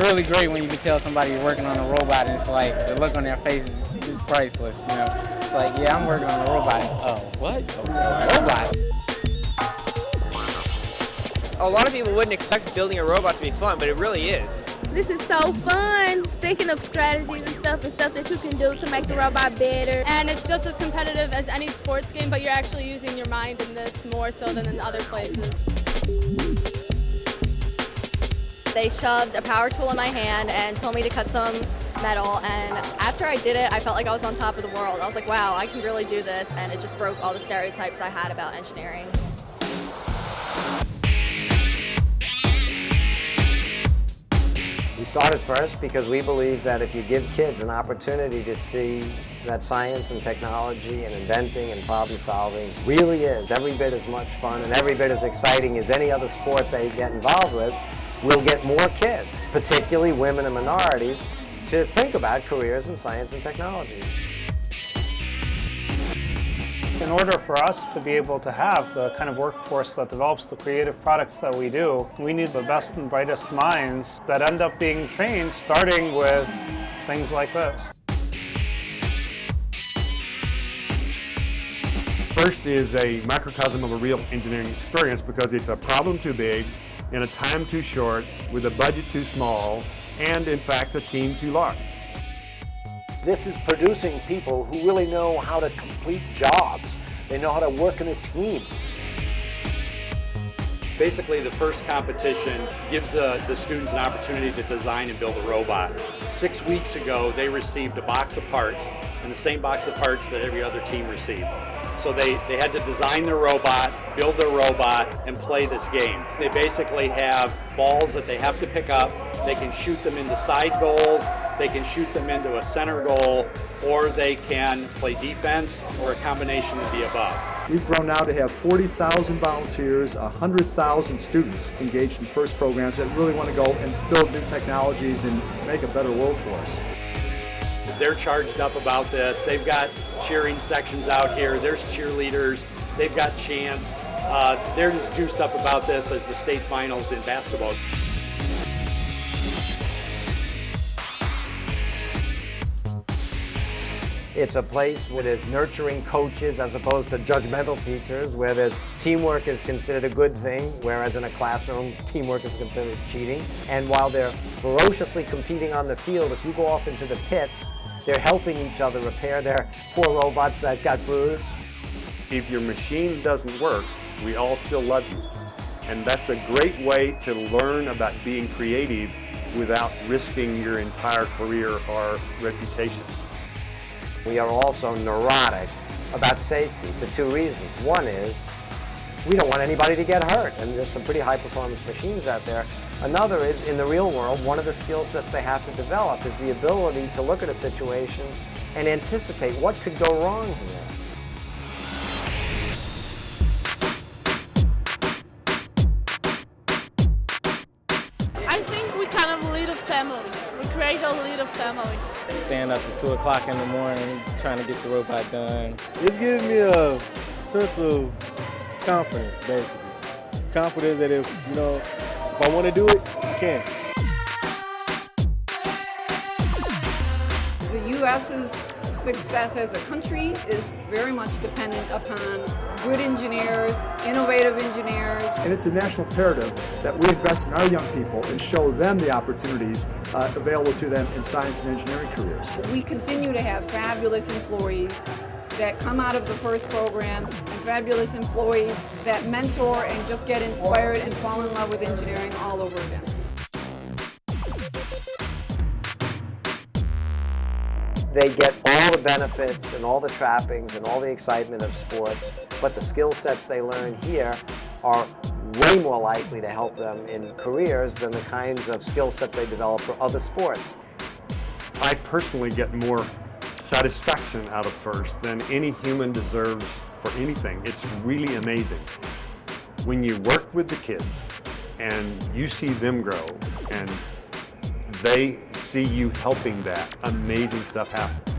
really great when you can tell somebody you're working on a robot and it's like the look on their face is priceless, you know. It's like, yeah, I'm working on a robot. Oh, what? A robot? A lot of people wouldn't expect building a robot to be fun, but it really is. This is so fun, thinking of strategies and stuff that you can do to make the robot better. And it's just as competitive as any sports game, but you're actually using your mind in this more so than in other places. They shoved a power tool in my hand and told me to cut some metal, and after I did it, I felt like I was on top of the world. I was like, wow, I can really do this, and it just broke all the stereotypes I had about engineering. We started first because we believe that if you give kids an opportunity to see that science and technology and inventing and problem solving really is every bit as much fun and every bit as exciting as any other sport they get involved with, we'll get more kids, particularly women and minorities, to think about careers in science and technology. In order for us to be able to have the kind of workforce that develops the creative products that we do, we need the best and brightest minds that end up being trained starting with things like this. First is a microcosm of a real engineering experience because it's a problem too big, in a time too short, with a budget too small, and in fact a team too large. This is producing people who really know how to complete jobs. They know how to work in a team. Basically, the first competition gives the students an opportunity to design and build a robot. 6 weeks ago, they received a box of parts, and the same box of parts that every other team received. So they had to design their robot, build their robot, and play this game. They basically have balls that they have to pick up. They can shoot them into side goals, they can shoot them into a center goal, or they can play defense, or a combination of the above. We've grown now to have 40,000 volunteers, 100,000 students engaged in FIRST programs that really want to go and build new technologies and make a better world for us. They're charged up about this. They've got cheering sections out here. There's cheerleaders. They've got chants. They're as juiced up about this as the state finals in basketball. It's a place where there's nurturing coaches as opposed to judgmental teachers, where there's teamwork is considered a good thing, whereas in a classroom, teamwork is considered cheating. And while they're ferociously competing on the field, if you go off into the pits, they're helping each other repair their poor robots that got bruised. If your machine doesn't work, we all still love you. And that's a great way to learn about being creative without risking your entire career or reputation. We are also neurotic about safety for two reasons. One is we don't want anybody to get hurt, and there's some pretty high-performance machines out there. Another is, in the real world, one of the skill sets they have to develop is the ability to look at a situation and anticipate what could go wrong here. I think we kind of lead a family. We create a little family. Stand up to 2 o'clock in the morning trying to get the robot done. It gives me a sense of confidence, basically. Confidence that if I want to do it, I can. The U.S.'s success as a country is very much dependent upon good engineers, innovative engineers. And it's a national imperative that we invest in our young people and show them the opportunities available to them in science and engineering careers. We continue to have fabulous employees that come out of the FIRST program, and fabulous employees that mentor and just get inspired and fall in love with engineering all over again. They get all the benefits and all the trappings and all the excitement of sports, but the skill sets they learn here are way more likely to help them in careers than the kinds of skill sets they develop for other sports. I personally get more satisfaction out of FIRST than any human deserves for anything. It's really amazing. When you work with the kids and you see them grow and they see you helping that, amazing stuff happen.